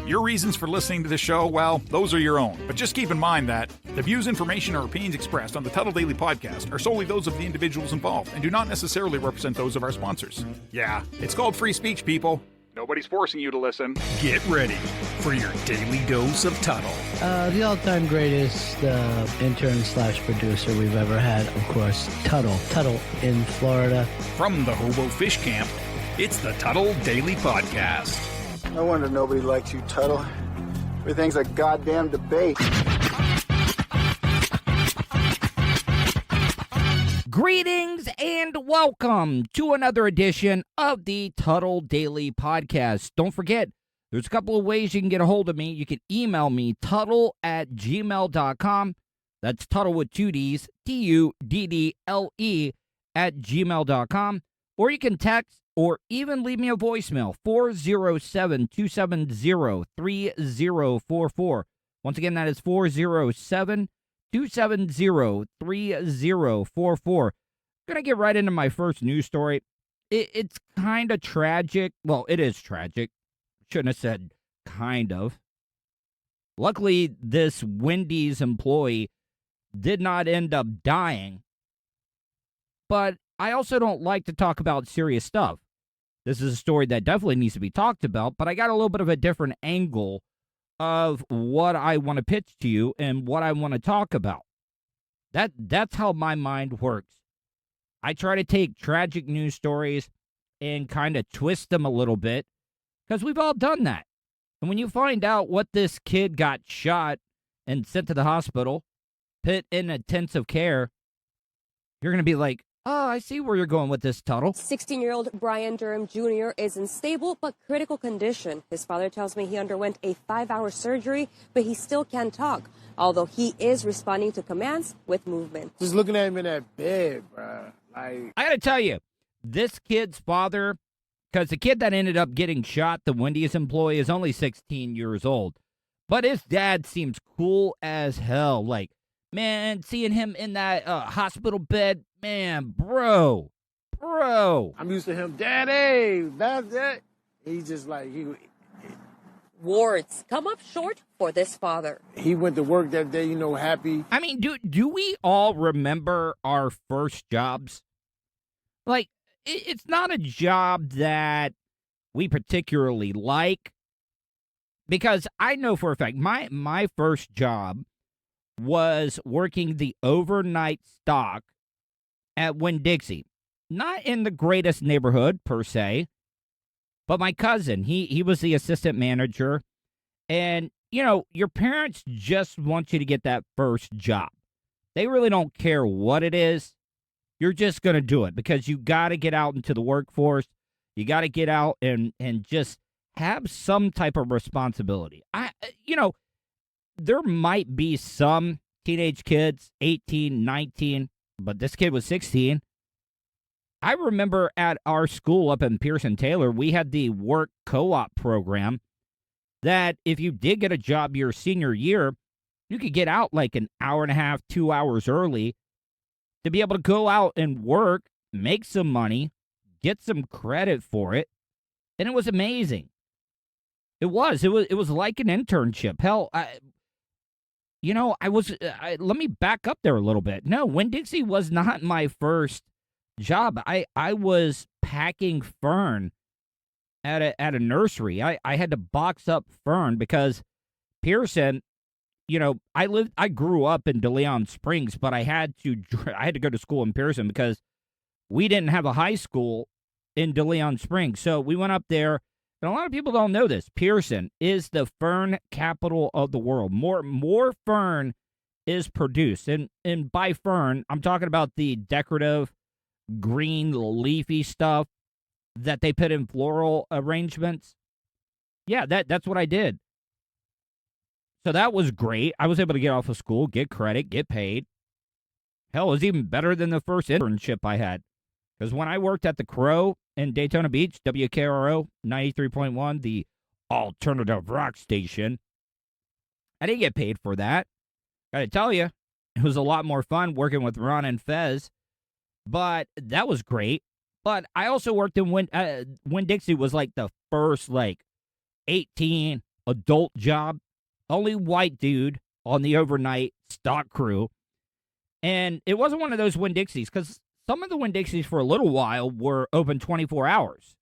Your reasons for listening to the show, well, those are your own. But just keep in mind that the views, information, or opinions expressed on the Tuddle Daily Podcast are solely those of the individuals involved and do not necessarily represent those of our sponsors. Yeah, it's called free speech, people. Nobody's forcing you to listen. Get ready for your daily dose of Tuddle. The all-time greatest intern/producer we've ever had, of course, Tuddle. Tuddle in Florida. From the Hobo Fish Camp, it's the Tuddle Daily Podcast. No wonder nobody likes you, Tuddle. Everything's a goddamn debate. Greetings and welcome to another edition of the Tuddle Daily Podcast. Don't forget, there's a couple of ways you can get a hold of me. You can email me, tuddle@gmail.com. That's Tuddle with two D's, Tuddle @gmail.com. Or you can text or even leave me a voicemail, 407-270-3044. Once again, that is 407-270-3044. Gonna get right into my first news story. It's kind of tragic. Well, it is tragic. Shouldn't have said kind of. Luckily, this Wendy's employee did not end up dying. But I also don't like to talk about serious stuff. This is a story that definitely needs to be talked about, but I got a little bit of a different angle of what I want to pitch to you and what I want to talk about. That's how my mind works. I try to take tragic news stories and kind of twist them a little bit, because we've all done that. And when you find out what this kid got shot and sent to the hospital, put in intensive care, you're going to be like, oh, I see where you're going with this, Tuddle. 16-year-old Brian Durham Jr. is in stable but critical condition. His father tells me he underwent a 5-hour surgery, but he still can't talk, although he is responding to commands with movement. Just looking at him in that bed, bro. I got to tell you, this kid's father, because the kid that ended up getting shot, the Wendy's employee, is only 16 years old. But his dad seems cool as hell. Like, man, seeing him in that hospital bed, man, bro. I'm used to him, Daddy, that's it. He's just like, Words come up short for this father. he went to work that day, happy. I mean, do we all remember our first jobs? Like, it's not a job that we particularly like, because I know for a fact my first job was working the overnight stock at Winn-Dixie. Not in the greatest neighborhood, per se, but my cousin, he was the assistant manager. And, your parents just want you to get that first job. They really don't care what it is. You're just going to do it because you got to get out into the workforce. You got to get out and just have some type of responsibility. There might be some teenage kids, 18, 19, but this kid was 16. I remember at our school up in Pearson-Taylor, we had the work co-op program that if you did get a job your senior year, you could get out like an hour and a half, 2 hours early to be able to go out and work, make some money, get some credit for it. And it was amazing. It was like an internship. Hell, let me back up there a little bit. No, Winn-Dixie was not my first job. I was packing fern at a nursery. I had to box up fern because Pearson, I grew up in DeLeon Springs, but I had to go to school in Pearson because we didn't have a high school in DeLeon Springs. So we went up there. And a lot of people don't know this. Pearson is the fern capital of the world. More fern is produced. And by fern, I'm talking about the decorative, green, leafy stuff that they put in floral arrangements. Yeah, that's what I did. So that was great. I was able to get off of school, get credit, get paid. Hell, it was even better than the first internship I had. Because when I worked at the Crow in Daytona Beach, WKRO 93.1, the alternative rock station, I didn't get paid for that. Gotta tell you, it was a lot more fun working with Ron and Fez. But that was great. But I also worked in Winn-Dixie was like the first 18 adult job. Only white dude on the overnight stock crew. And it wasn't one of those Winn-Dixies, because some of the Winn-Dixies for a little while were open 24 hours.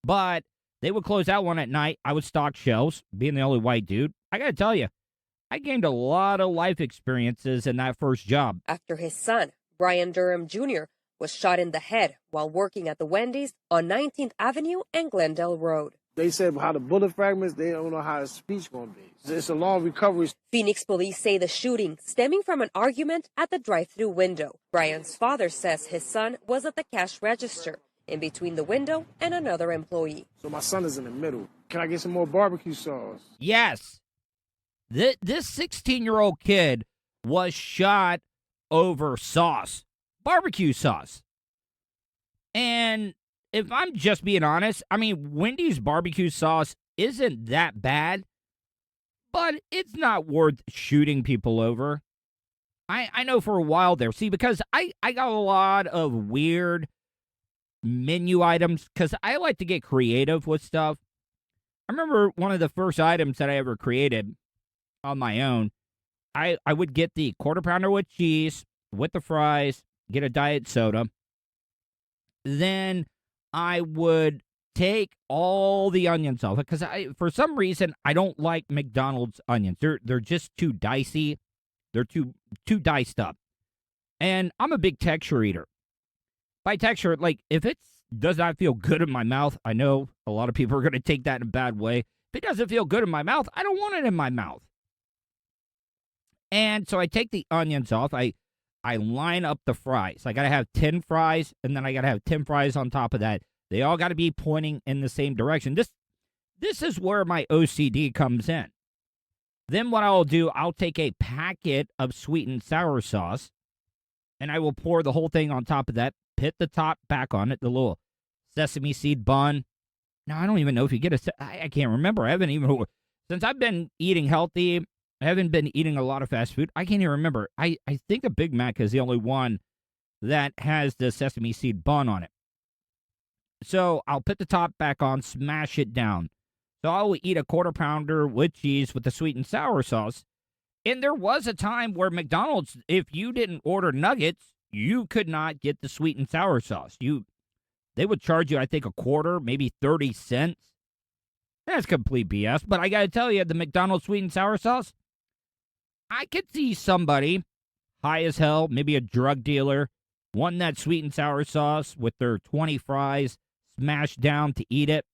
But they would close out one at night. I would stock shelves, being the only white dude. I got to tell you, I gained a lot of life experiences in that first job. After his son, Brian Durham Jr., was shot in the head while working at the Wendy's on 19th Avenue and Glendale Road. They said how the bullet fragments, they don't know how his speech going to be. It's a long recovery. Phoenix police say the shooting stemming from an argument at the drive-thru window. Brian's father says his son was at the cash register in between the window and another employee. So my son is in the middle. Can I get some more barbecue sauce? Yes. This 16-year-old kid was shot over sauce, barbecue sauce. And if I'm just being honest, I mean, Wendy's barbecue sauce isn't that bad, but it's not worth shooting people over. I know for a while there. See, because I got a lot of weird menu items, because I like to get creative with stuff. I remember one of the first items that I ever created on my own, I would get the quarter pounder with cheese, with the fries, get a diet soda. Then I would take all the onions off, because for some reason, I don't like McDonald's onions. They're just too dicey. They're too diced up. And I'm a big texture eater. By texture, like, if it does not feel good in my mouth, I know a lot of people are going to take that in a bad way. If it doesn't feel good in my mouth, I don't want it in my mouth. And so I take the onions off. I line up the fries. I got to have 10 fries, and then I got to have 10 fries on top of that. They all got to be pointing in the same direction. This is where my OCD comes in. Then what I'll do, I'll take a packet of sweet and sour sauce, and I will pour the whole thing on top of that, put the top back on it, the little sesame seed bun. Now, I don't even know if you get I can't remember. I haven't even, since I've been eating healthy, I haven't been eating a lot of fast food. I can't even remember. I think a Big Mac is the only one that has the sesame seed bun on it. So I'll put the top back on, smash it down. So I will eat a quarter pounder with cheese with the sweet and sour sauce. And there was a time where McDonald's, if you didn't order nuggets, you could not get the sweet and sour sauce. They would charge you, I think, a quarter, maybe 30 cents. That's complete BS. But I got to tell you, the McDonald's sweet and sour sauce, I could see somebody high as hell, maybe a drug dealer, want that sweet and sour sauce with their 20 fries smashed down to eat it.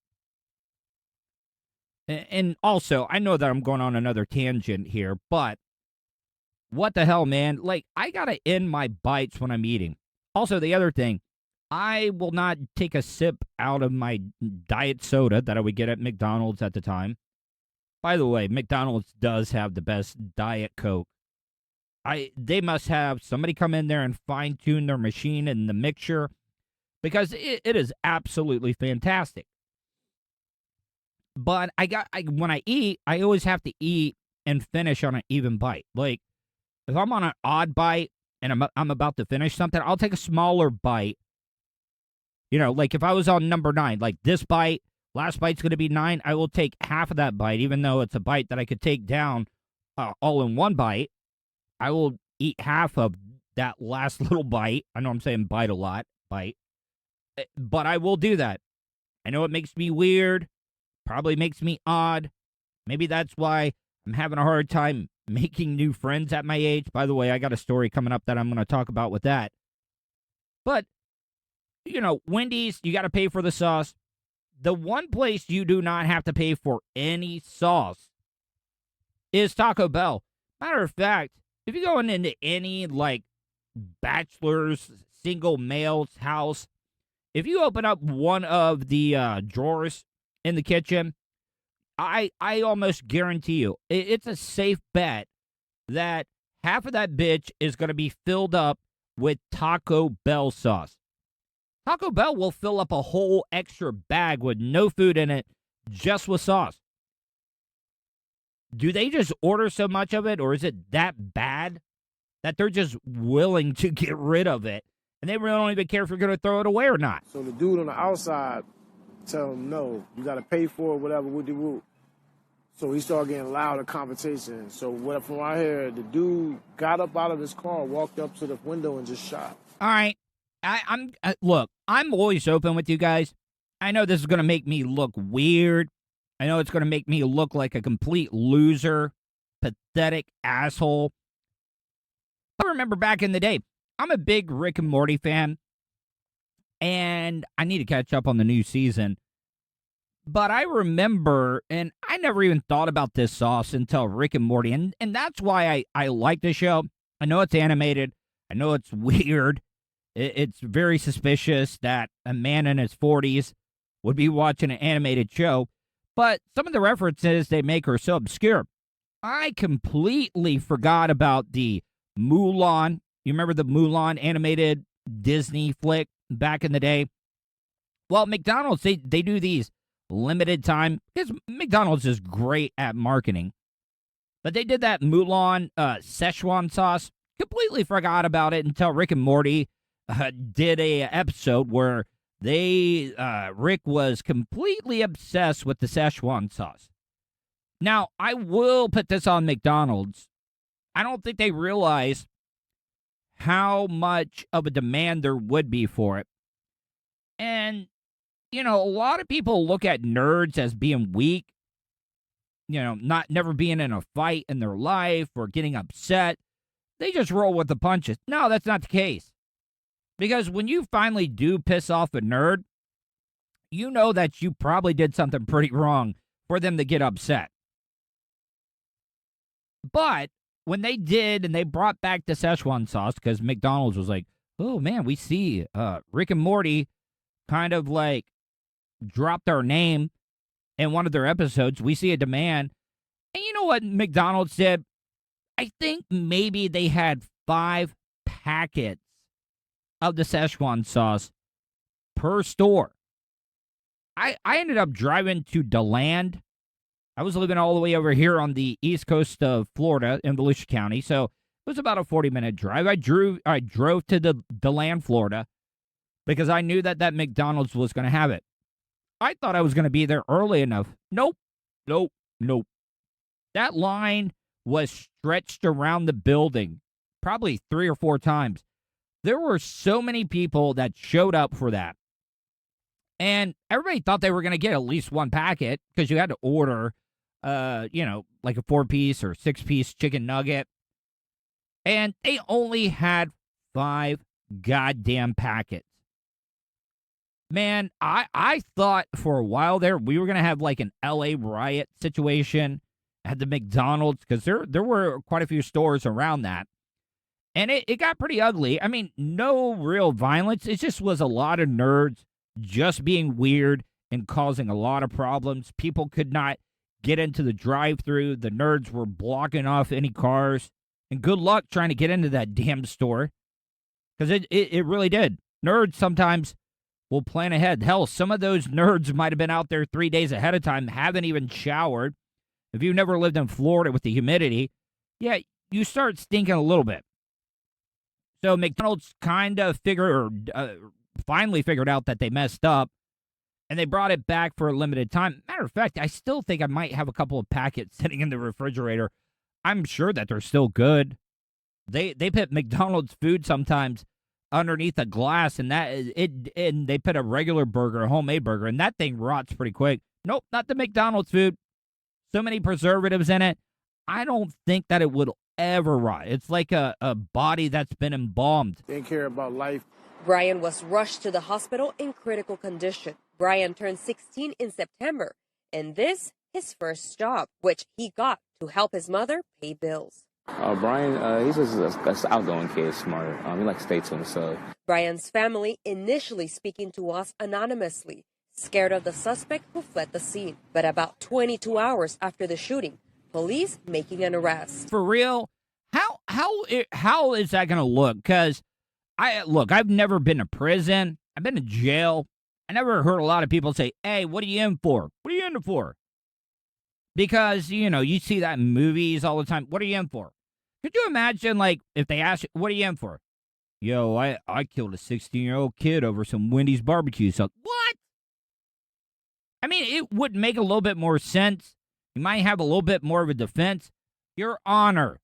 And also, I know that I'm going on another tangent here, but what the hell, man? Like, I got to end my bites when I'm eating. Also, the other thing, I will not take a sip out of my diet soda that I would get at McDonald's at the time. By the way, McDonald's does have the best Diet Coke. They must have somebody come in there and fine-tune their machine and the mixture, because it is absolutely fantastic. But when I eat, I always have to eat and finish on an even bite. Like, if I'm on an odd bite and I'm about to finish something, I'll take a smaller bite. You know, like if I was on number 9, like this bite, last bite's going to be 9, I will take half of that bite, even though it's a bite that I could take down all in one bite. I will eat half of that last little bite. I know I'm saying bite a lot, bite. But I will do that. I know it makes me weird. Probably makes me odd. Maybe that's why I'm having a hard time making new friends at my age. By the way, I got a story coming up that I'm going to talk about with that. But, you know, Wendy's, you got to pay for the sauce. The one place you do not have to pay for any sauce is Taco Bell. Matter of fact, if you go into any, like, bachelor's, single male's house, if you open up one of the drawers in the kitchen, I almost guarantee you, it's a safe bet that half of that bitch is going to be filled up with Taco Bell sauce. Taco Bell will fill up a whole extra bag with no food in it, just with sauce. Do they just order so much of it, or is it that bad that they're just willing to get rid of it, and they really don't even care if you're going to throw it away or not? So the dude on the outside tell him, no, you got to pay for it, whatever, with the root. So we started getting louder conversation. So from what I hear, the dude got up out of his car, walked up to the window, and just shot. All right. Look, I'm always open with you guys. I know this is going to make me look weird. I know it's going to make me look like a complete loser, pathetic asshole. I remember back in the day, I'm a big Rick and Morty fan, and I need to catch up on the new season. But I remember, and I never even thought about this sauce until Rick and Morty, and that's why I like the show. I know it's animated. I know it's weird. It's very suspicious that a man in his 40s would be watching an animated show, but some of the references they make are so obscure. I completely forgot about the Mulan. You remember the Mulan animated Disney flick back in the day? Well, McDonald's, they do these limited time, because McDonald's is great at marketing. But they did that Mulan Szechuan sauce. Completely forgot about it until Rick and Morty did a episode where Rick was completely obsessed with the Szechuan sauce. Now, I will put this on McDonald's. I don't think they realize how much of a demand there would be for it. And, you know, a lot of people look at nerds as being weak, you know, never being in a fight in their life or getting upset. They just roll with the punches. No, that's not the case. Because when you finally do piss off a nerd, you know that you probably did something pretty wrong for them to get upset. But when they did, and they brought back the Szechuan sauce, because McDonald's was like, oh man, we see Rick and Morty kind of like dropped their name in one of their episodes. We see a demand. And you know what McDonald's did? I think maybe they had 5 packets of the Szechuan sauce per store. I ended up driving to DeLand. I was living all the way over here on the east coast of Florida in Volusia County, so it was about a 40-minute drive. I drove to the DeLand, Florida, because I knew that McDonald's was going to have it. I thought I was going to be there early enough. Nope. That line was stretched around the building probably 3 or 4 times. There were so many people that showed up for that. And everybody thought they were going to get at least 1 packet, because you had to order, like a 4-piece or 6-piece chicken nugget. And they only had 5 goddamn packets. Man, I thought for a while there we were going to have like an LA riot situation at the McDonald's, because there were quite a few stores around that. And it got pretty ugly. I mean, no real violence. It just was a lot of nerds just being weird and causing a lot of problems. People could not get into the drive-thru. The nerds were blocking off any cars. And good luck trying to get into that damn store, because it really did. Nerds sometimes will plan ahead. Hell, some of those nerds might have been out there 3 days ahead of time, haven't even showered. If you've never lived in Florida with the humidity, yeah, you start stinking a little bit. So McDonald's kind of finally figured out that they messed up, and they brought it back for a limited time. Matter of fact, I still think I might have a couple of packets sitting in the refrigerator. I'm sure that they're still good. They put McDonald's food sometimes underneath a glass, and and they put a regular burger, a homemade burger, and that thing rots pretty quick. Nope, not the McDonald's food. So many preservatives in it. I don't think that it would ever rot. It's like a body that's been embalmed. They didn't care about life. Brian was rushed to the hospital in critical condition. Brian turned 16 in September, and this his first job, which he got to help his mother pay bills. Brian, he's just an outgoing kid, smart. He likes to stay to himself. Brian's family initially speaking to us anonymously, scared of the suspect who fled the scene. But about 22 hours after the shooting, police making an arrest. For real? How is that going to look? Because I've never been to prison. I've been to jail. I never heard a lot of people say, hey, what are you in for? What are you in it for? Because, you see that in movies all the time. What are you in for? Could you imagine, like, if they asked you, what are you in for? Yo, I killed a 16-year-old kid over some Wendy's barbecue sauce. What? I mean, it would make a little bit more sense You might have a little bit more of a defense. Your Honor,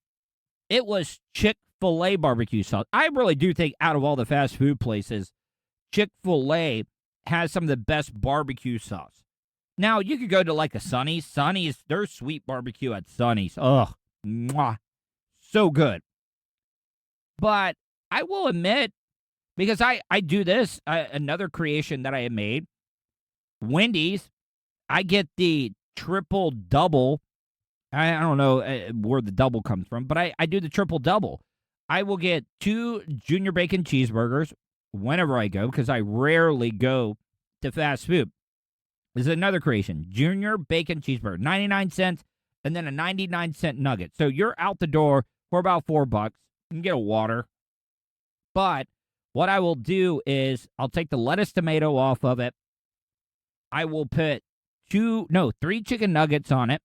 it was Chick-Fil-A barbecue sauce. I really do think out of all the fast food places, Chick-fil-A has some of the best barbecue sauce. Now, you could go to like a Sonny's. Sonny's, their sweet barbecue at Sonny's. Ugh, mwah, so good. But I will admit, because I do this, another creation that I have made, Wendy's, I get the triple double. I don't know where the double comes from, but I do the triple double. I will get 2 junior bacon cheeseburgers whenever I go, because I rarely go to fast food. This is another creation. Junior bacon cheeseburger, 99 cents, and then a 99-cent nugget. So you're out the door for about $4. You can get a water. But what I will do is I'll take the lettuce tomato off of it. I will put 3 chicken nuggets on it.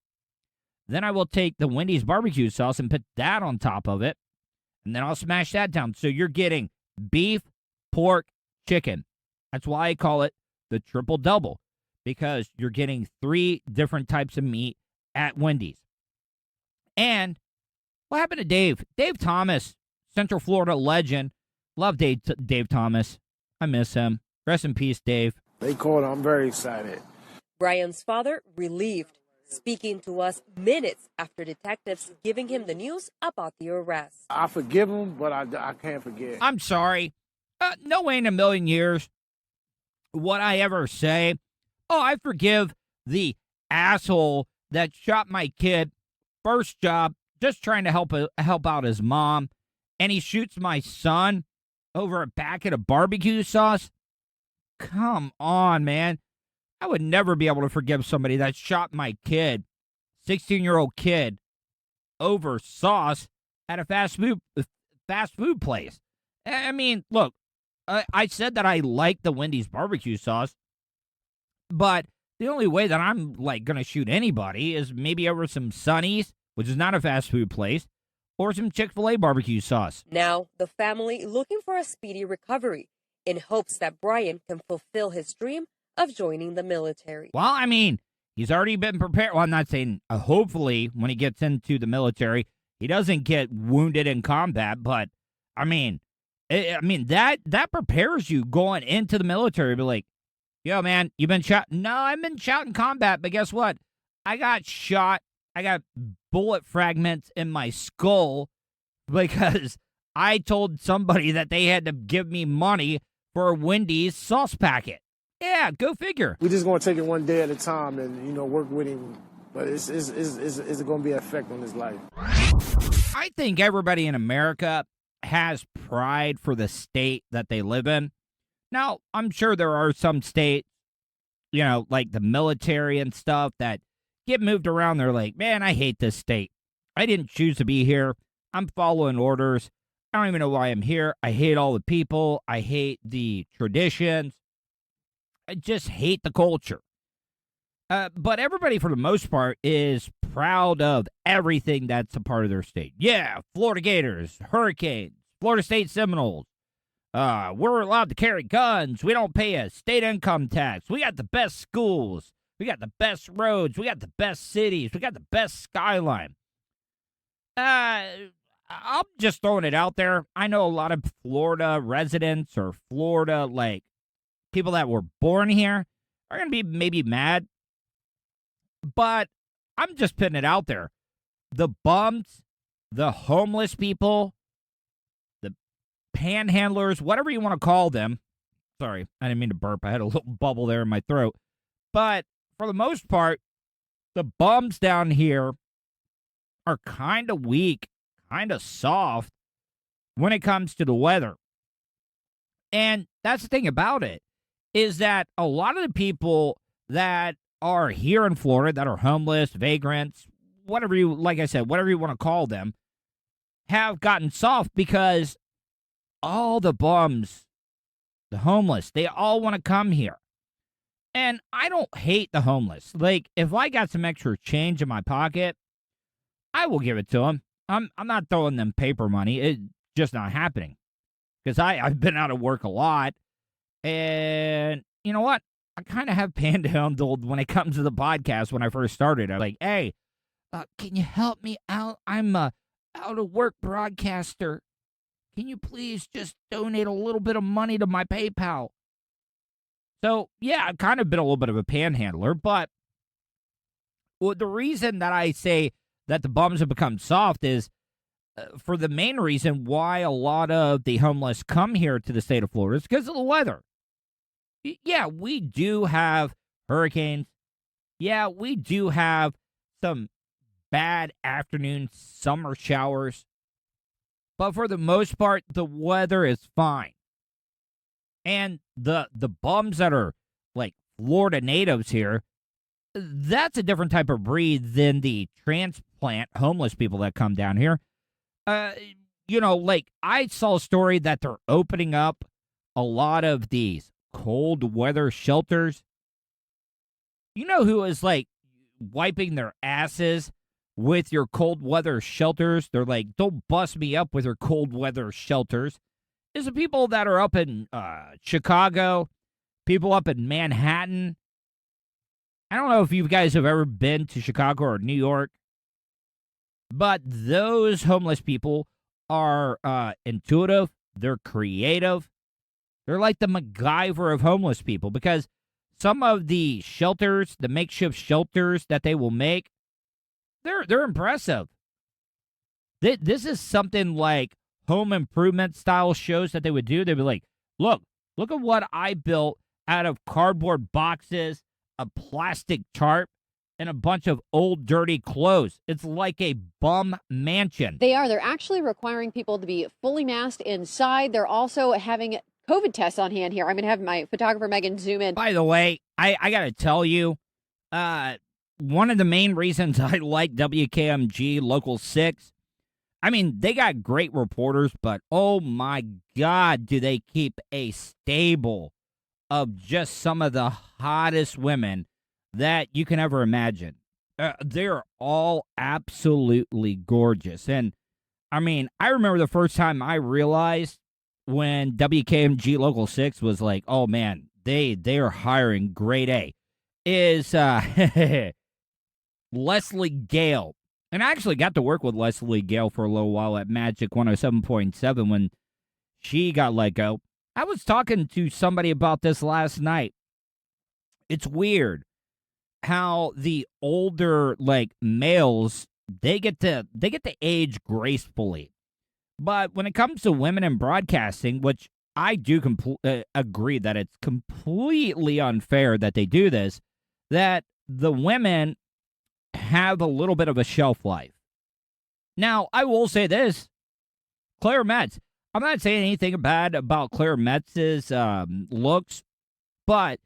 Then I will take the Wendy's barbecue sauce and put that on top of it. And then I'll smash that down. So you're getting beef, pork, chicken. That's why I call it the triple double, because you're getting 3 different types of meat at Wendy's. And what happened to Dave? Dave Thomas, Central Florida legend. Love Dave Thomas. I miss him. Rest in peace, Dave. They called. I'm very excited. Brian's father relieved, speaking to us minutes after detectives giving him the news about the arrest. I forgive him, but I can't forget. I'm sorry. No way in a million years would I ever say, oh, I forgive the asshole that shot my kid. First job, just trying to help out his mom, and he shoots my son over a packet of barbecue sauce. Come on, man. I would never be able to forgive somebody that shot my kid, 16-year-old kid, over sauce at a fast food place. I mean, look, I said that I like the Wendy's barbecue sauce, but the only way that I'm like going to shoot anybody is maybe over some Sonny's, which is not a fast food place, or some Chick-fil-A barbecue sauce. Now, the family looking for a speedy recovery in hopes that Brian can fulfill his dream of joining the military. Well, I mean, he's already been prepared. Well, I'm not saying hopefully when he gets into the military, he doesn't get wounded in combat, but I mean that prepares you going into the military. Be like, yo, man, you've been shot. No, I've been shot in combat, but guess what? I got shot. I got bullet fragments in my skull because I told somebody that they had to give me money for a Wendy's sauce packet. Yeah, go figure. We're just going to take it one day at a time and, work with him. But is it going to be an effect on his life? I think everybody in America has pride for the state that they live in. Now, I'm sure there are some states, like the military and stuff that get moved around. They're like, man, I hate this state. I didn't choose to be here. I'm following orders. I don't even know why I'm here. I hate all the people. I hate the traditions. I just hate the culture. But everybody, for the most part, is proud of everything that's a part of their state. Yeah, Florida Gators, Hurricanes, Florida State Seminoles. We're allowed to carry guns. We don't pay a state income tax. We got the best schools. We got the best roads. We got the best cities. We got the best skyline. I'm just throwing it out there. I know a lot of Florida residents or Florida, people that were born here are going to be maybe mad. But I'm just putting it out there. The bums, the homeless people, the panhandlers, whatever you want to call them. Sorry, I didn't mean to burp. I had a little bubble there in my throat. But for the most part, the bums down here are kind of weak, kind of soft when it comes to the weather. And that's the thing about it, is that a lot of the people that are here in Florida that are homeless, vagrants, whatever you want to call them, have gotten soft because all the bums, the homeless, they all want to come here. And I don't hate the homeless. If I got some extra change in my pocket, I will give it to them. I'm not throwing them paper money. It's just not happening. Because I've been out of work a lot. And you know what? I kind of have panhandled when it comes to the podcast when I first started. I'm like, hey, can you help me out? I'm a out-of-work broadcaster. Can you please just donate a little bit of money to my PayPal? So, yeah, I've kind of been a little bit of a panhandler, but the reason that I say that the bums have become soft is for the main reason why a lot of the homeless come here to the state of Florida is because of the weather. Yeah, we do have hurricanes. Yeah, we do have some bad afternoon summer showers. But for the most part, the weather is fine. And the bums that are like Florida natives here, that's a different type of breed than the transplant homeless people that come down here. Like I saw a story that they're opening up a lot of these cold weather shelters. You know who is like wiping their asses with your cold weather shelters? They're like, don't bust me up with your cold weather shelters. It's the people that are up in Chicago, people up in Manhattan. I don't know if you guys have ever been to Chicago or New York, but those homeless people are intuitive. They're creative. They're like the MacGyver of homeless people because some of the shelters, the makeshift shelters that they will make, they're impressive. This is something like home improvement style shows that they would do. They'd be like, look at what I built out of cardboard boxes, a plastic tarp, and a bunch of old dirty clothes. It's like a bum mansion. They're actually requiring people to be fully masked inside. They're also having COVID tests on hand here. I'm going to have my photographer Megan zoom in. By the way, I got to tell you, one of the main reasons I like WKMG Local 6, I mean, they got great reporters, but oh my God, do they keep a stable of just some of the hottest women that you can ever imagine. They're all absolutely gorgeous. And, I mean, I remember the first time I realized when WKMG Local 6 was like, oh, man, they are hiring grade A, is Leslie Gale. And I actually got to work with Leslie Gale for a little while at Magic 107.7 when she got let go. I was talking to somebody about this last night. It's weird how the older males they get to age gracefully, but when it comes to women in broadcasting, which I do agree that it's completely unfair that they do this, that the women have a little bit of a shelf life. Now, I will say this, Claire Metz. I'm not saying anything bad about Claire Metz's looks, but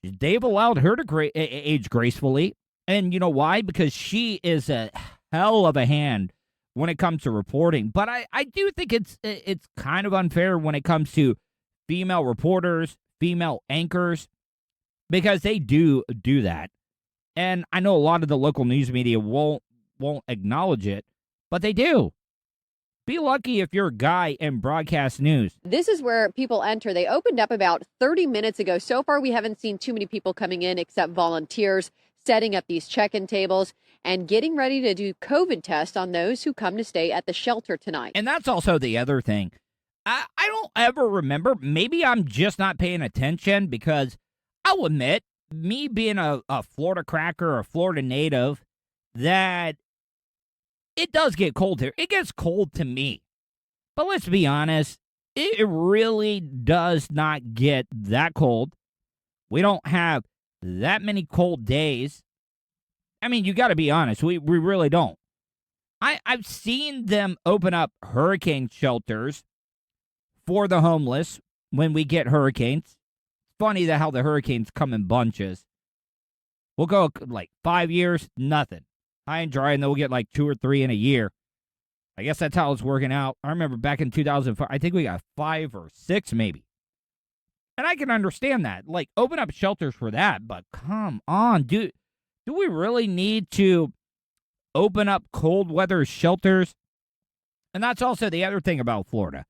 they've allowed her to age gracefully. And you know why? Because she is a hell of a hand when it comes to reporting. But I do think it's kind of unfair when it comes to female reporters, female anchors, because they do that. And I know a lot of the local news media won't acknowledge it, but they do. Be lucky if you're a guy in broadcast news. This is where people enter. They opened up about 30 minutes ago. So far, we haven't seen too many people coming in except volunteers setting up these check-in tables and getting ready to do COVID tests on those who come to stay at the shelter tonight. And that's also the other thing. I don't ever remember. Maybe I'm just not paying attention because I'll admit, me being a Florida cracker or a Florida native, that it does get cold here. It gets cold to me. But let's be honest, it really does not get that cold. We don't have that many cold days. I mean, you got to be honest. We really don't. I've seen them open up hurricane shelters for the homeless when we get hurricanes. Funny how the hurricanes come in bunches. We'll go 5 years, nothing. High and dry, and then we'll get 2 or 3 in a year. I guess that's how it's working out. I remember back in 2005, I think we got 5 or 6 maybe. And I can understand that. Open up shelters for that, but come on, do we really need to open up cold weather shelters? And that's also the other thing about Florida.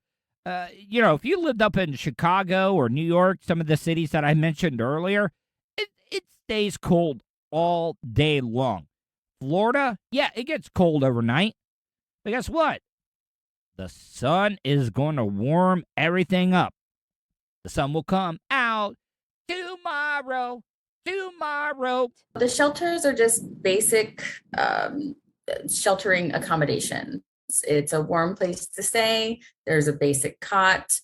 If you lived up in Chicago or New York, some of the cities that I mentioned earlier, it stays cold all day long. Florida, yeah, it gets cold overnight. But guess what? The sun is going to warm everything up. The sun will come out tomorrow. The shelters are just basic sheltering accommodations. It's a warm place to stay. There's a basic cot.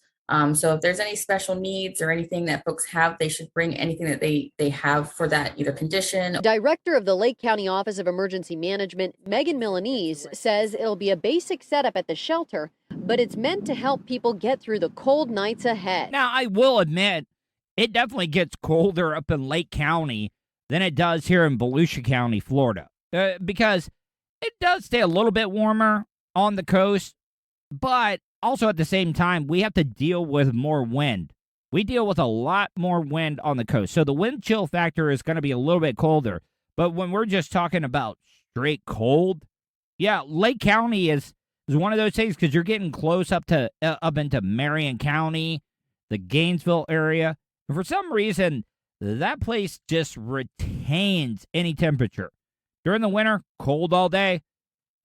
So if there's any special needs or anything that folks have, they should bring anything that they have for that either condition. Director of the Lake County Office of Emergency Management, Megan Milanese, says it'll be a basic setup at the shelter, but it's meant to help people get through the cold nights ahead. Now, I will admit, it definitely gets colder up in Lake County than it does here in Volusia County, Florida, because it does stay a little bit warmer on the coast, but also at the same time, we have to deal with more wind. We deal with a lot more wind on the coast, so the wind chill factor is going to be a little bit colder. But when we're just talking about straight cold, yeah, Lake County is one of those things because you're getting close up into Marion County, the Gainesville area. And for some reason, that place just retains any temperature. During the winter, cold all day.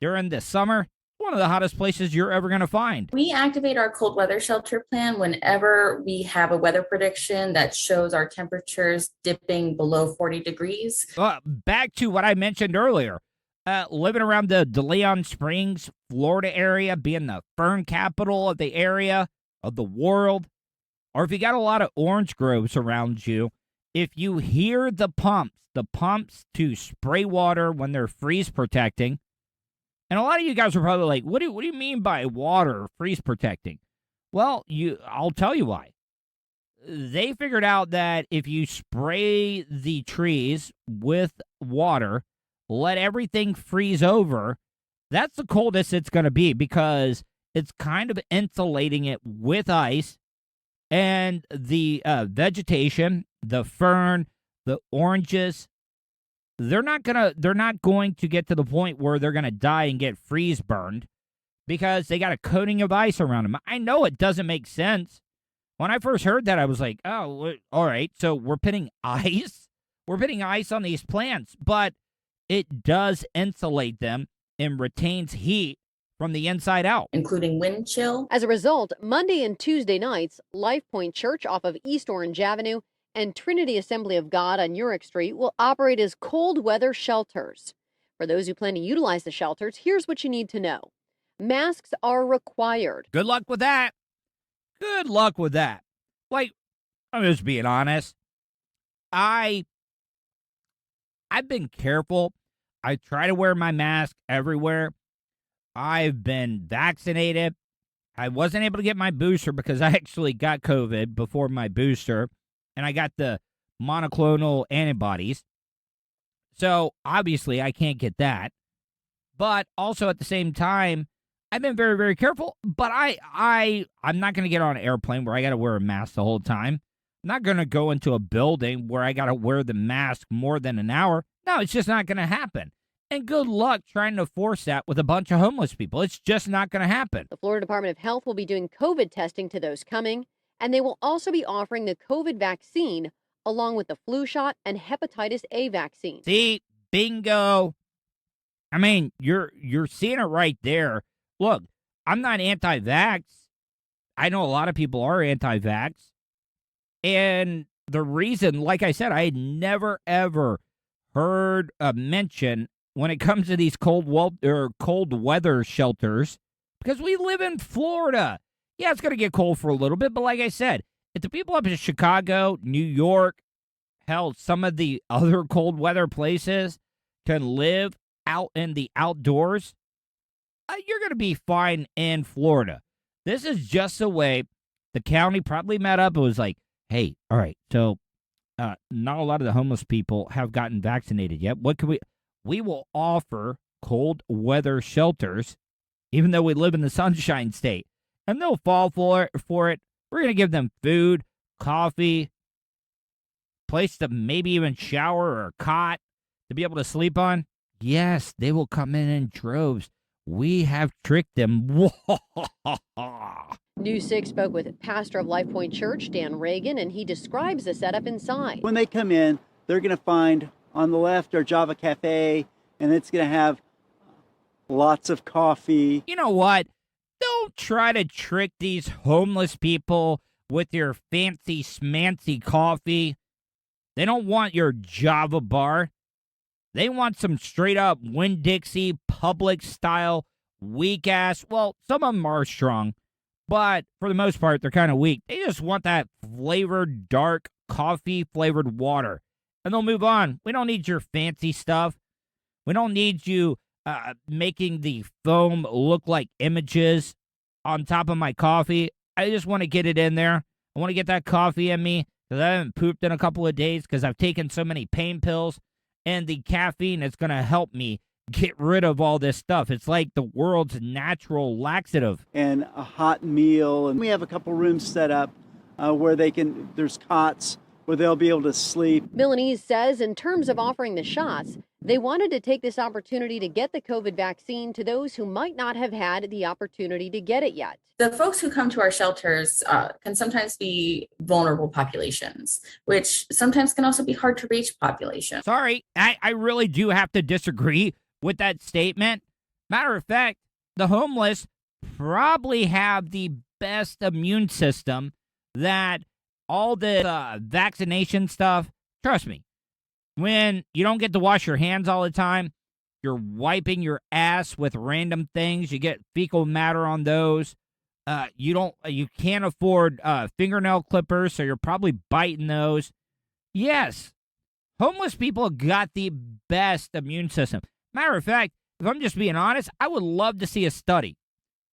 During the summer, one of the hottest places you're ever going to find. We activate our cold weather shelter plan whenever we have a weather prediction that shows our temperatures dipping below 40 degrees. Back to what I mentioned earlier, living around the DeLeon Springs, Florida area, being the fern capital of the area, of the world, or if you got a lot of orange groves around you, if you hear the pumps to spray water when they're freeze protecting, and a lot of you guys are probably like, what do you mean by water freeze protecting? Well, I'll tell you why. They figured out that if you spray the trees with water, let everything freeze over, that's the coldest it's going to be because it's kind of insulating it with ice, and the vegetation, the fern, the oranges, they're not going to get to the point where they're going to die and get freeze burned because they got a coating of ice around them. I know it doesn't make sense. When I first heard that, I was like, oh, all right, so we're putting ice? We're putting ice on these plants, but it does insulate them and retains heat from the inside out, including wind chill. As a result, Monday and Tuesday nights, Life Point Church off of East Orange Avenue and Trinity Assembly of God on Urick Street will operate as cold weather shelters. For those who plan to utilize the shelters, here's what you need to know. Masks are required. Good luck with that. Good luck with that. Like, I'm just being honest. I've been careful. I try to wear my mask everywhere. I've been vaccinated. I wasn't able to get my booster because I actually got COVID before my booster, and I got the monoclonal antibodies. So, obviously, I can't get that. But also at the same time, I've been very, very careful. But I'm not going to get on an airplane where I got to wear a mask the whole time. I'm not going to go into a building where I got to wear the mask more than an hour. No, it's just not going to happen. And good luck trying to force that with a bunch of homeless people. It's just not going to happen. The Florida Department of Health will be doing COVID testing to those coming, and they will also be offering the COVID vaccine along with the flu shot and hepatitis A vaccine. See, bingo. I mean, you're seeing it right there. Look, I'm not anti-vax. I know a lot of people are anti-vax. And the reason, like I said, I had never, ever heard a mention when it comes to these cold weather shelters, because we live in Florida. Yeah, it's going to get cold for a little bit, but like I said, if the people up in Chicago, New York, hell, some of the other cold weather places can live out in the outdoors, you're going to be fine in Florida. This is just the way the county probably met up. It was like, hey, all right, so not a lot of the homeless people have gotten vaccinated yet. What can we will offer cold weather shelters, even though we live in the Sunshine State, and they'll fall for it. We're going to give them food, coffee, place to maybe even shower or a cot to be able to sleep on. Yes, they will come in droves. We have tricked them. News 6 spoke with pastor of Life Point Church, Dan Reagan, and he describes the setup inside. When they come in, they're going to find on the left our Java Cafe, and it's going to have lots of coffee. You know what? Don't try to trick these homeless people with your fancy smancy coffee. They don't want your Java bar. They want some straight up Winn-Dixie Public style weak ass. Well, some of them are strong, but for the most part, they're kind of weak. They just want that flavored, dark, coffee flavored water. And they'll move on. We don't need your fancy stuff. We don't need you making the foam look like images on top of my coffee. I just want to get it in there. I want to get that coffee in me because I haven't pooped in a couple of days because I've taken so many pain pills. And the caffeine is going to help me get rid of all this stuff. It's like the world's natural laxative. And a hot meal. And we have a couple rooms set up where there's cots where they'll be able to sleep. Milanese says in terms of offering the shots, they wanted to take this opportunity to get the COVID vaccine to those who might not have had the opportunity to get it yet. The folks who come to our shelters can sometimes be vulnerable populations, which sometimes can also be hard to reach populations. Sorry, I really do have to disagree with that statement. Matter of fact, the homeless probably have the best immune system that all the vaccination stuff. Trust me, when you don't get to wash your hands all the time, you're wiping your ass with random things. You get fecal matter on those. You can't afford fingernail clippers, so you're probably biting those. Yes, homeless people got the best immune system. Matter of fact, if I'm just being honest, I would love to see a study.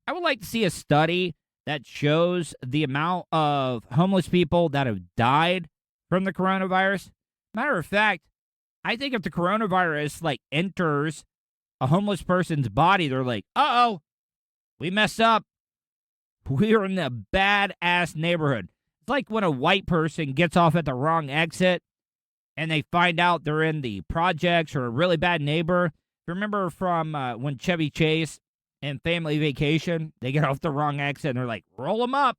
I would like to see a study that shows the amount of homeless people that have died from the coronavirus. Matter of fact, I think if the coronavirus enters a homeless person's body, they're like, uh-oh, we messed up. We're in the bad-ass neighborhood. It's like when a white person gets off at the wrong exit and they find out they're in the projects or a really bad neighbor. Remember from when Chevy Chase and Family Vacation, they get off the wrong exit and they're like, roll them up.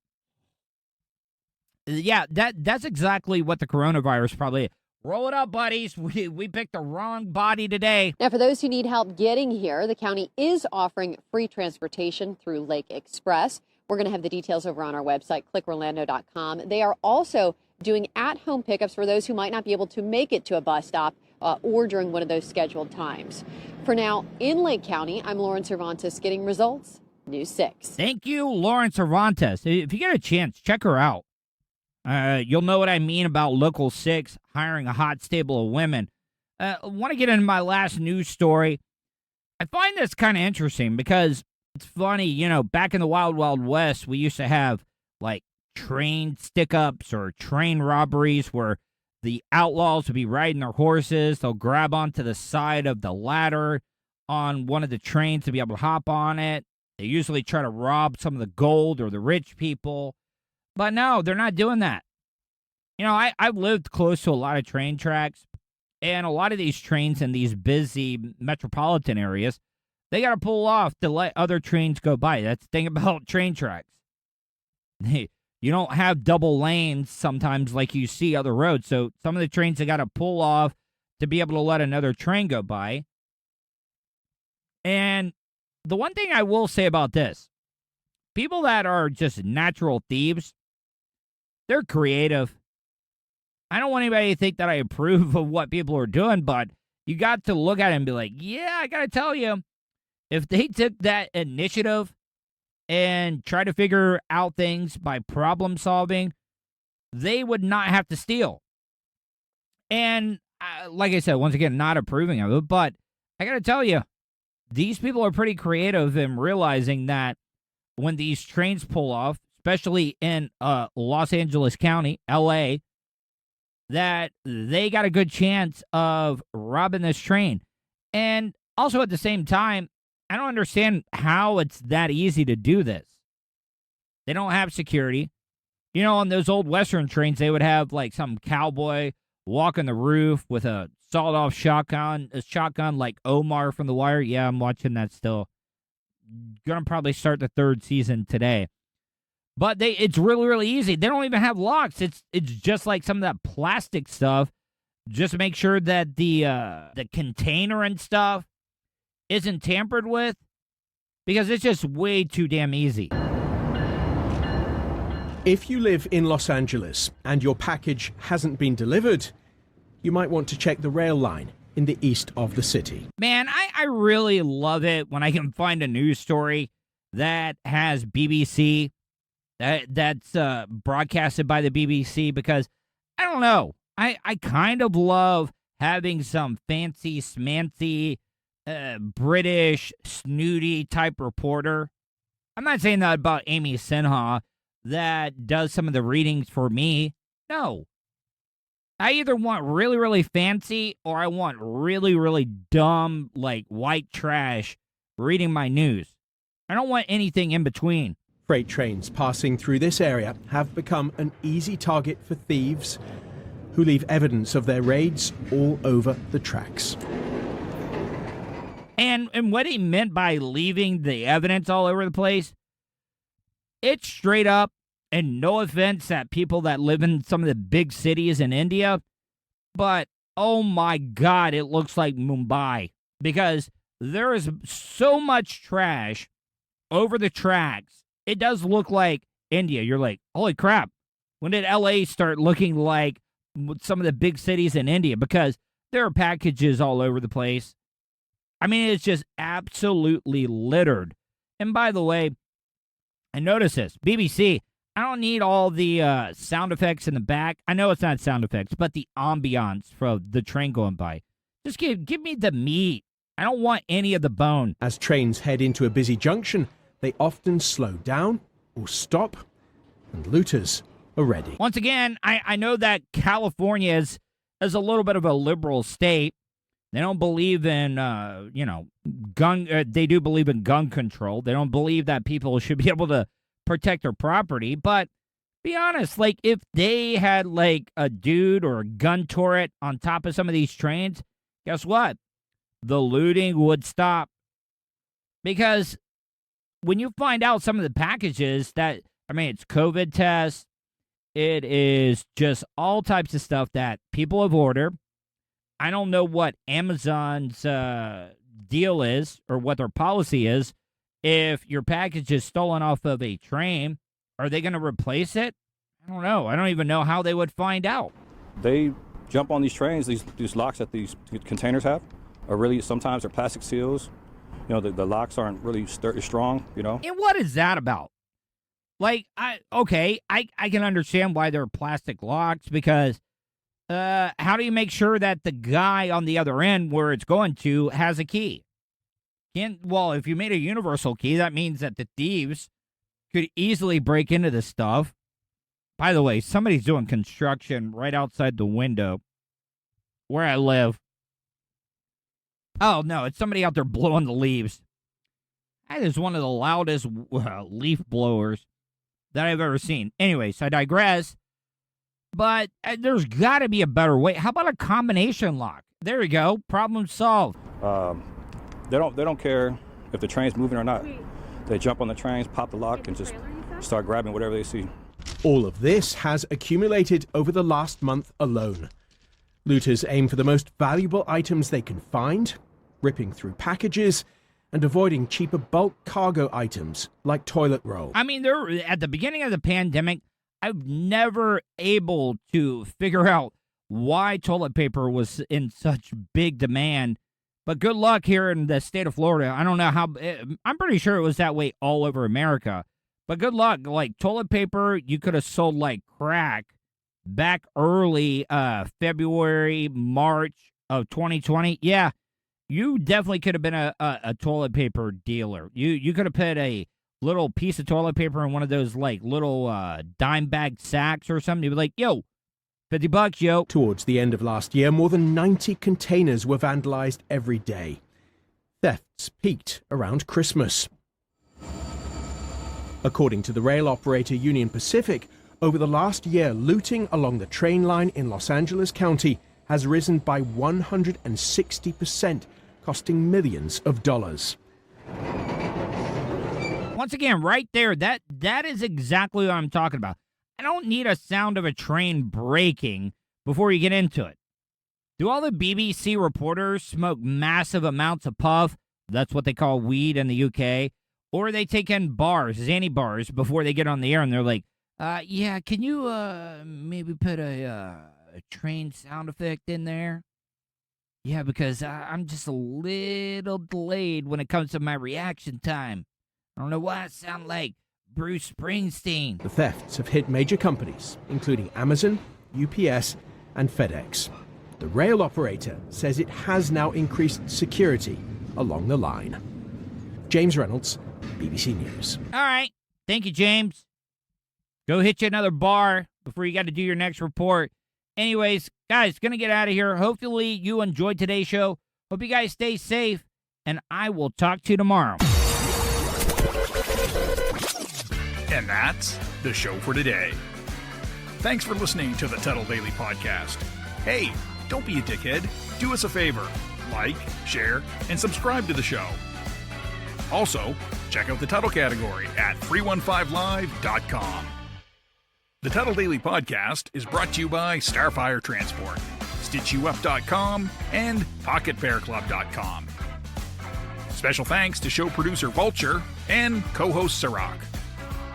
Yeah, that's exactly what the coronavirus probably is. Roll it up, buddies. We picked the wrong body today. Now, for those who need help getting here, the county is offering free transportation through Lake Express. We're going to have the details over on our website, clickorlando.com. They are also doing at-home pickups for those who might not be able to make it to a bus stop or during one of those scheduled times. For now, in Lake County, I'm Lauren Cervantes getting results, News 6. Thank you, Lauren Cervantes. If you get a chance, check her out. You'll know what I mean about Local 6 hiring a hot stable of women. I want to get into my last news story. I find this kind of interesting because it's funny, back in the Wild Wild West, we used to have, train stick-ups or train robberies where the outlaws would be riding their horses. They'll grab onto the side of the ladder on one of the trains to be able to hop on it. They usually try to rob some of the gold or the rich people. But no, they're not doing that. I've lived close to a lot of train tracks, and a lot of these trains in these busy metropolitan areas, they got to pull off to let other trains go by. That's the thing about train tracks. You don't have double lanes sometimes like you see other roads, so some of the trains, they got to pull off to be able to let another train go by. And the one thing I will say about this, people that are just natural thieves, they're creative. I don't want anybody to think that I approve of what people are doing, but you got to look at it and be like, yeah, I got to tell you, if they took that initiative and try to figure out things by problem solving, they would not have to steal. And like I said, once again, not approving of it, but I got to tell you, these people are pretty creative in realizing that when these trains pull off, especially in Los Angeles County, L.A., that they got a good chance of robbing this train. And also at the same time, I don't understand how it's that easy to do this. They don't have security. On those old Western trains, they would have some cowboy walking the roof with a sawed-off shotgun, like Omar from The Wire. Yeah, I'm watching that still. Gonna probably start the third season today. But it's really, really easy. They don't even have locks. It's just like some of that plastic stuff just make sure that the container and stuff isn't tampered with, because it's just way too damn easy. If you live in Los Angeles and your package hasn't been delivered, you might want to check the rail line in the east of the city. Man, I really love it when I can find a news story that has BBC, that's broadcasted by the BBC, because, I don't know, I kind of love having some fancy, smancy, British, snooty type reporter. I'm not saying that about Amy Sinha that does some of the readings for me. No. I either want really, really fancy or I want really, really dumb, like white trash reading my news. I don't want anything in between. Freight trains passing through this area have become an easy target for thieves who leave evidence of their raids all over the tracks. And what he meant by leaving the evidence all over the place, it's straight up, and no offense at people that live in some of the big cities in India, but oh my God, it looks like Mumbai, because there is so much trash over the tracks. It does look like India. You're like, holy crap, when did LA start looking like some of the big cities in India? Because there are packages all over the place. I mean, it's just absolutely littered. And by the way, I noticed this, BBC, I don't need all the sound effects in the back. I know it's not sound effects, but the ambiance from the train going by. Just give me the meat. I don't want any of the bone. As trains head into a busy junction, they often slow down or stop, and looters are ready. Once again, I know that California is a little bit of a liberal state. They don't believe in, gun. They do believe in gun control. They don't believe that people should be able to protect their property. But be honest, like if they had like a dude or a gun turret on top of some of these trains, guess what? The looting would stop. Because when you find out some of the packages that, I mean, it's COVID tests, it is just all types of stuff that people have ordered. I don't know what Amazon's deal is or what their policy is. If your package is stolen off of a train, are they going to replace it? I don't know. I don't even know how they would find out. They jump on these trains, these locks that these containers have are really, sometimes they're plastic seals. You know, the locks aren't really strong, you know. And what is that about? Like, I can understand why they're plastic locks, because how do you make sure that the guy on the other end where it's going to has a key? Well, if you made a universal key, that means that the thieves could easily break into this stuff. By the way, somebody's doing construction right outside the window where I live. Oh, no, it's somebody out there blowing the leaves. That is one of the loudest leaf blowers that I've ever seen. Anyways, I digress. But there's got to be a better way. How about a combination lock? There you go. Problem solved. They don't care if the train's moving or not. They jump on the trains, pop the lock, and just start grabbing whatever they see. All of this has accumulated over the last month alone. Looters aim for the most valuable items they can find, ripping through packages and avoiding cheaper bulk cargo items like toilet roll. I mean, at the beginning of the pandemic, I've never able to figure out why toilet paper was in such big demand. But good luck here in the state of Florida. I don't know how. I'm pretty sure it was that way all over America. But good luck. Like toilet paper, you could have sold like crack back early February, March of 2020. Yeah, you definitely could have been a toilet paper dealer. You could have put a little piece of toilet paper in one of those like little dime bag sacks or something. You'd be like, yo, $50, yo. Towards the end of last year, more than 90 containers were vandalized every day. Thefts peaked around Christmas. According to the rail operator Union Pacific, over the last year, looting along the train line in Los Angeles County has risen by 160%, costing millions of dollars. Once again, right there, that is exactly what I'm talking about. I don't need a sound of a train breaking before you get into it. Do all the BBC reporters smoke massive amounts of puff? That's what they call weed in the UK. Or they take in bars, Xanny bars, before they get on the air, and they're like, yeah, can you maybe put a train sound effect in there? Yeah, because I'm just a little delayed when it comes to my reaction time. I don't know why I sound like Bruce Springsteen. The thefts have hit major companies, including Amazon, UPS, and FedEx. The rail operator says it has now increased security along the line. James Reynolds, BBC News. All right. Thank you, James. Go hit you another bar before you got to do your next report. Anyways, guys, going to get out of here. Hopefully you enjoyed today's show. Hope you guys stay safe, and I will talk to you tomorrow. And that's the show for today. Thanks for listening to the Tuddle Daily Podcast. Hey, don't be a dickhead. Do us a favor. Like, share, and subscribe to the show. Also, check out the Tuddle category at 315live.com. The Tuddle Daily Podcast is brought to you by Starfire Transport, StitchYouUp.com, and PocketPairClub.com. Special thanks to show producer Vulture and co-host Sirach.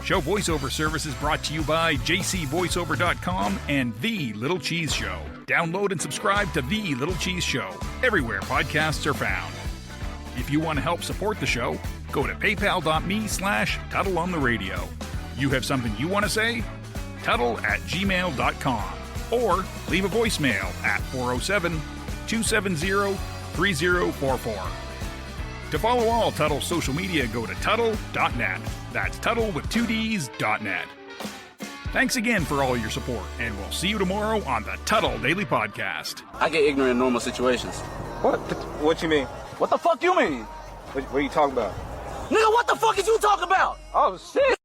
Show voiceover services brought to you by JCVoiceover.com and The Little Cheese Show. Download and subscribe to The Little Cheese Show everywhere podcasts are found. If you want to help support the show, go to paypal.me/TuddleOnTheRadio. You have something you want to say? Tuddle@gmail.com or leave a voicemail at 407-270-3044. To follow all Tuddle social media, go to Tuddle.net. That's Tuddle with 2Ds.net. Thanks again for all your support, and we'll see you tomorrow on the Tuddle Daily Podcast. I get ignorant in normal situations. What you mean? What the fuck you mean? What are you talking about? Nigga, what the fuck is you talking about? Oh, shit!